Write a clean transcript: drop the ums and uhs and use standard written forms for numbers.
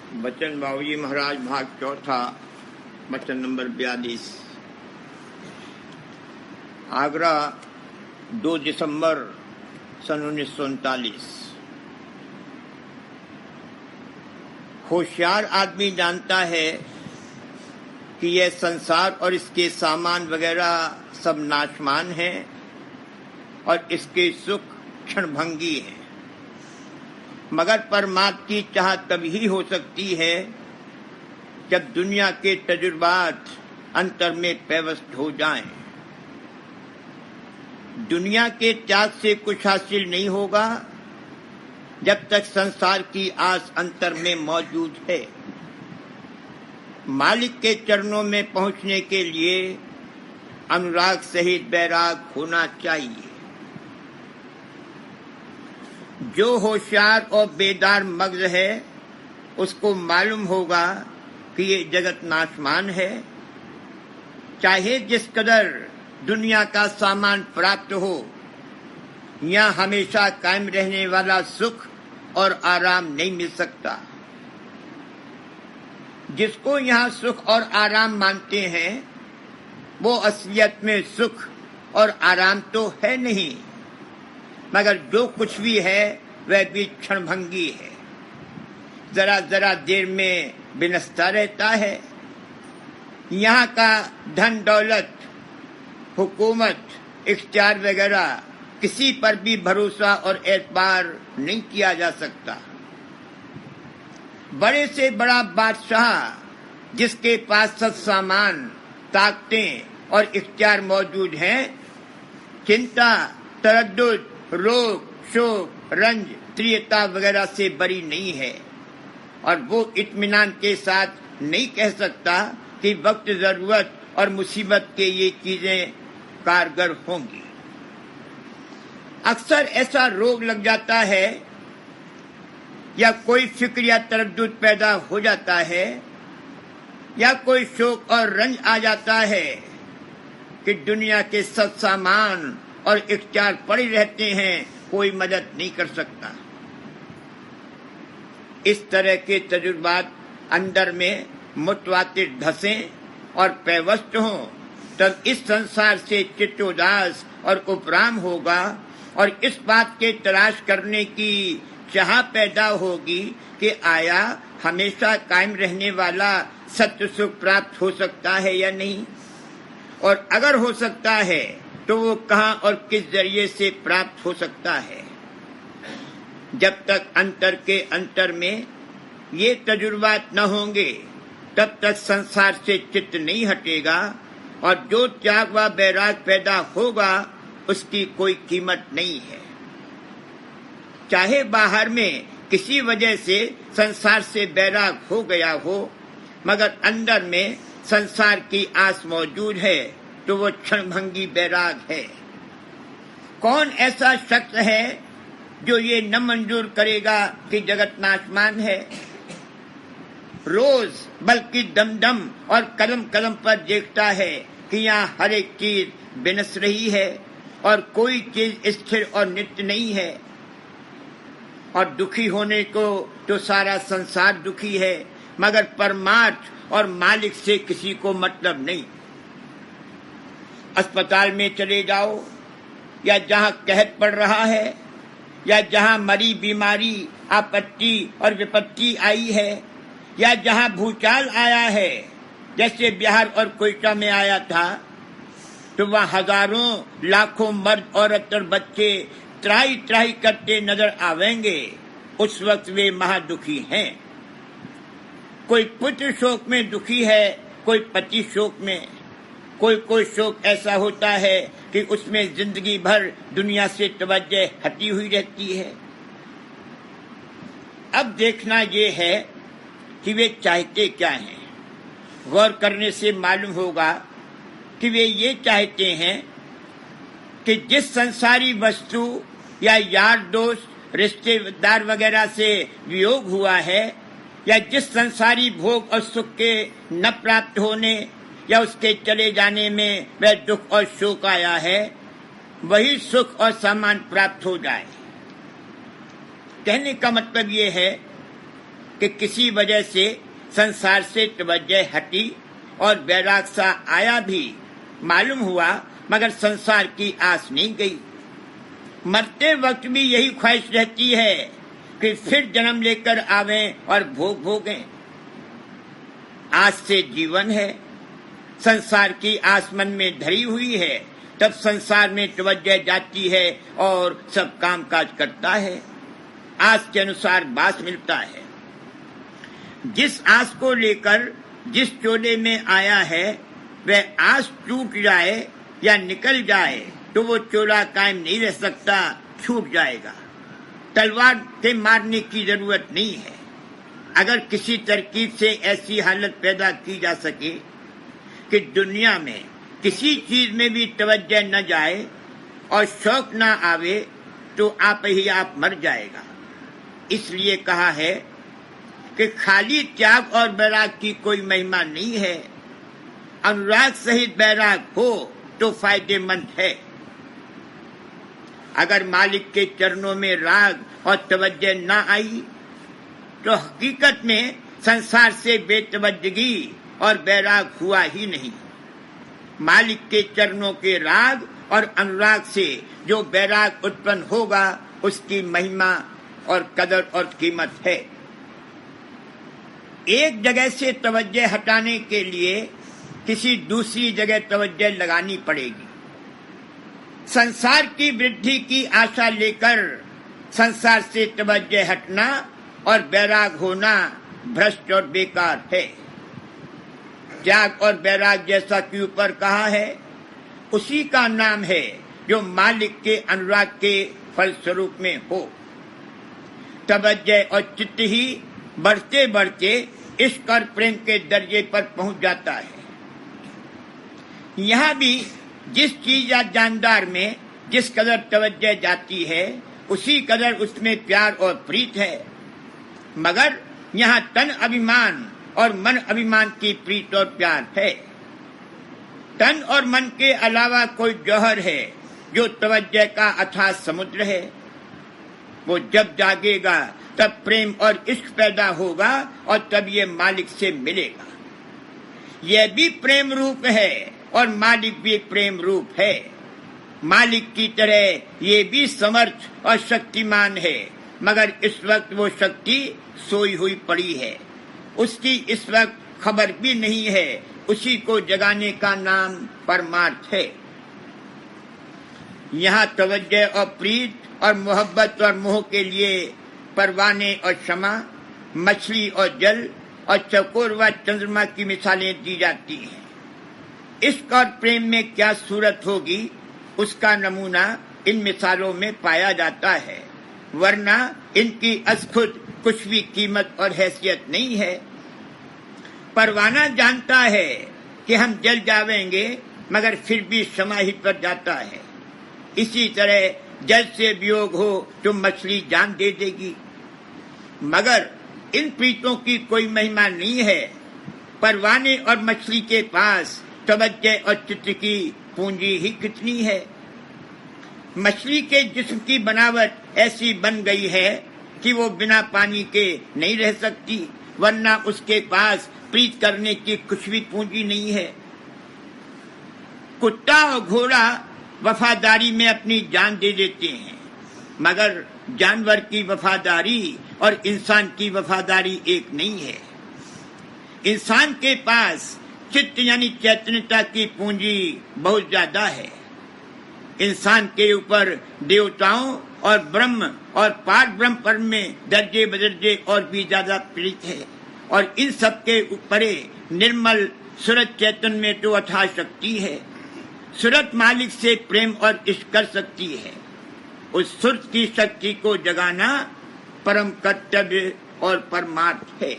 बचन बाबूजी महाराज भाग चौथा वचन नंबर 42। आगरा 2 दिसंबर सन 1939। होशियार आदमी जानता है कि यह संसार और इसके सामान वगैरह सब नाशमान है और इसके सुख क्षणभंगी है, मगर परमात्मा की चाह तभी हो सकती है जब दुनिया के तजुर्बात अंतर में पेवस्त हो जाएं। दुनिया के त्याग से कुछ हासिल नहीं होगा जब तक संसार की आस अंतर में मौजूद है। मालिक के चरणों में पहुंचने के लिए अनुराग सहित बैराग होना चाहिए। जो होशियार और बेदार मग्न है उसको मालूम होगा कि ये जगत नाशमान है। चाहे जिस कदर दुनिया का सामान प्राप्त हो, यहाँ हमेशा कायम रहने वाला सुख और आराम नहीं मिल सकता। जिसको यहाँ सुख और आराम मानते हैं वो असलियत में सुख और आराम तो है नहीं, मगर जो कुछ भी है वह भी क्षणभंगी है, जरा जरा देर में विनष्टा रहता है। यहाँ का धन दौलत, हुकूमत, इख्तियार वगैरह किसी पर भी भरोसा और एतबार नहीं किया जा सकता। बड़े से बड़ा बादशाह जिसके पास सब सामान, ताकतें और इख्तियार मौजूद हैं, चिंता, तरद्दुद, रोग, शोक, रंज, त्रियता वगैरह से बरी नहीं है और वो इत्मीनान के साथ नहीं कह सकता कि वक्त जरूरत और मुसीबत के ये चीजें कारगर होंगी। अक्सर ऐसा रोग लग जाता है या कोई फिक्र या तरद्दुद पैदा हो जाता है या कोई शोक और रंज आ जाता है कि दुनिया के सब सामान और इख्तियार पड़े रहते हैं, कोई मदद नहीं कर सकता। इस तरह के तजुर्बात अंदर में मुतवातिर धसें और पेवस्त हों, तब इस संसार से चित्त उदास और उपराम होगा और इस बात के तलाश करने की चाह पैदा होगी कि आया हमेशा कायम रहने वाला सत्य सुख प्राप्त हो सकता है या नहीं, और अगर हो सकता है तो वो कहाँ और किस जरिए से प्राप्त हो सकता है। जब तक अंतर के अंतर में ये तजुर्बात न होंगे तब तक संसार से चित्त नहीं हटेगा और जो त्याग व बैराग पैदा होगा उसकी कोई कीमत नहीं है। चाहे बाहर में किसी वजह से संसार से बैराग हो गया हो, मगर अंदर में संसार की आस मौजूद है तो वो क्षणभंगी बैराग है। कौन ऐसा शख्स है जो ये न मंजूर करेगा कि जगत नाशमान है? रोज बल्कि दम दम और कदम कदम पर देखता है कि यहाँ हर एक चीज विनस रही है और कोई चीज स्थिर और नित्य नहीं है, और दुखी होने को तो सारा संसार दुखी है, मगर परमार्थ और मालिक से किसी को मतलब नहीं। अस्पताल में चले जाओ या जहाँ कहत पड़ रहा है या जहाँ मरी बीमारी, आपत्ति और विपत्ति आई है या जहाँ भूचाल आया है, जैसे बिहार और कोयटा में आया था, तो वहाँ हजारों लाखों मर्द औरत और बच्चे त्राही त्राही करते नजर आवेंगे। उस वक्त वे महादुखी हैं। कोई पुत्र शोक में दुखी है, कोई पति शोक में, कोई शोक ऐसा होता है कि उसमें जिंदगी भर दुनिया से तवज्जो हटी हुई रहती है। अब देखना ये है कि वे चाहते क्या हैं। गौर करने से मालूम होगा कि वे ये चाहते हैं कि जिस संसारी वस्तु या यार दोस्त, रिश्तेदार वगैरह से वियोग हुआ है या जिस संसारी भोग और सुख के न प्राप्त होने या उसके चले जाने में वह दुख और शोक आया है, वही सुख और सम्मान प्राप्त हो जाए। कहने का मतलब ये है कि किसी वजह से संसार से तवज्जो हटी और वैराग सा आया भी मालूम हुआ, मगर संसार की आस नहीं गई। मरते वक्त भी यही ख्वाहिश रहती है कि फिर जन्म लेकर आवें और भोग भोगें। आज से जीवन है, संसार की आस मन में धरी हुई है, तब संसार में तवज्जो जाती है और सब काम काज करता है। आस के अनुसार बास मिलता है। जिस आस को लेकर जिस चोले में आया है वह आस टूट जाए या निकल जाए तो वो चोला कायम नहीं रह सकता, छूट जाएगा। तलवार से मारने की जरूरत नहीं है। अगर किसी तरकीब से ऐसी हालत पैदा की जा सके कि दुनिया में किसी चीज में भी तवज्जो न जाए और शौक न आवे तो आप ही आप मर जाएगा। इसलिए कहा है कि खाली त्याग और बैराग की कोई महिमा नहीं है। अनुराग सहित बैराग हो तो फायदेमंद है। अगर मालिक के चरणों में राग और तवज्जो न आई तो हकीकत में संसार से बेतवज्जगी और बैराग हुआ ही नहीं। मालिक के चरणों के राग और अनुराग से जो बैराग उत्पन्न होगा उसकी महिमा और कदर और कीमत है। एक जगह से तवज्जो हटाने के लिए किसी दूसरी जगह तवज्जो लगानी पड़ेगी। संसार की वृद्धि की आशा लेकर संसार से तवज्जो हटना और बैराग होना भ्रष्ट और बेकार है। त्याग और बैराग जैसा कि ऊपर कहा है उसी का नाम है जो मालिक के अनुराग के फलस्वरूप में हो। तवज्जो और चित्त ही बढ़ते बढ़ते इश्क और प्रेम के दर्जे पर पहुंच जाता है। यहाँ भी जिस चीज या जानदार में जिस कदर तवज्जो जाती है उसी कदर उसमें प्यार और प्रीत है। मगर यहाँ तन अभिमान और मन अभिमान की प्रीत और प्यार है। तन और मन के अलावा कोई जौहर है जो तवज्जो का अथाह समुद्र है। वो जब जागेगा तब प्रेम और इश्क पैदा होगा और तब ये मालिक से मिलेगा। यह भी प्रेम रूप है और मालिक भी प्रेम रूप है। मालिक की तरह ये भी समर्थ और शक्तिमान है, मगर इस वक्त वो शक्ति सोई हुई पड़ी है। उसकी इस वक्त खबर भी नहीं है। उसी को जगाने का नाम परमार्थ है। यहाँ तवज्जो और प्रीत और मोहब्बत और मोह के लिए परवाने और क्षमा, मछली और जल और चकोर व चंद्रमा की मिसालें दी जाती हैं। इश्क और प्रेम में क्या सूरत होगी उसका नमूना इन मिसालों में पाया जाता है, वरना इनकी खुद कुछ भी कीमत और हैसियत नहीं है। परवाना जानता है कि हम जल जावेंगे, मगर फिर भी समाहित पर जाता है। इसी तरह जल से वियोग हो तो मछली जान दे देगी। मगर इन प्रीतों की कोई महिमा नहीं है। परवाने और मछली के पास तवज्जो और चित्त की पूंजी ही कितनी है। मछली के जिस्म की बनावट ऐसी बन गई है कि वो बिना पानी के नहीं रह सकती, वरना उसके पास प्रीत करने की कुछ भी पूंजी नहीं है। कुत्ता और घोड़ा वफादारी में अपनी जान दे देते हैं, मगर जानवर की वफादारी और इंसान की वफादारी एक नहीं है। इंसान के पास चित्त यानी चैतन्यता की पूंजी बहुत ज्यादा है। इंसान के ऊपर देवताओं और ब्रह्म और पार ब्रह्म पर में दर्जे बदर्जे और भी ज्यादा प्रीत है। और इन सब के ऊपर निर्मल सूरत चैतन्य में तो अथाह शक्ति है। सूरत मालिक से प्रेम और इश्क कर सकती है। उस सूरत की शक्ति को जगाना परम कर्तव्य और परमार्थ है।